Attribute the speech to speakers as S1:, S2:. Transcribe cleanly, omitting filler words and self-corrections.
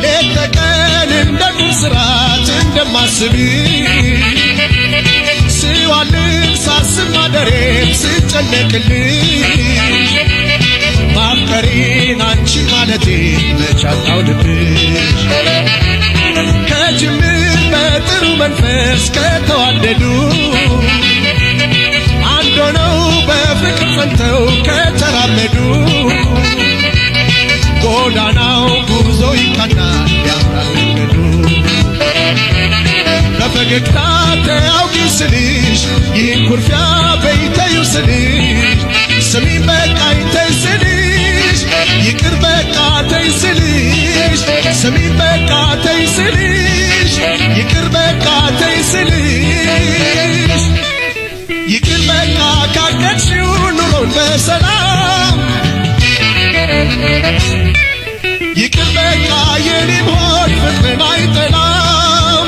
S1: ለተቀን እንደምን ስራት እንደማስብሽ ስዋልቅ ሳስብ ማደሬም ስጨነቅልሽ ማፍቀሬን አንቺ ማለቴ መቻጣው ልብሽ ከጅምር በጥሩ መንፈስ ከተዋደዱ አንድ ሆነው በፍቅር ጸንተው ከተራመዱ ጎዳናው ጉዞ ይቃናል ያምራል መንገዱ በፈገግታ ተያውቂ ስልሽ ይህን ኩርፊያ በይተዩ ስልሽ ስሚኝ በቃኝ ተይ ስልሽ ይቅር በቃ ተይ ስልሽ ስሚኝ በቃ ተይ ስልሽ ይቅር በቃ ተይ ስልሽ ይቅር በቃ ካቀድሽው ኑሮን በሰላም ይቅር በቃ የኔም ሆድ ፍቅርን አይጠላም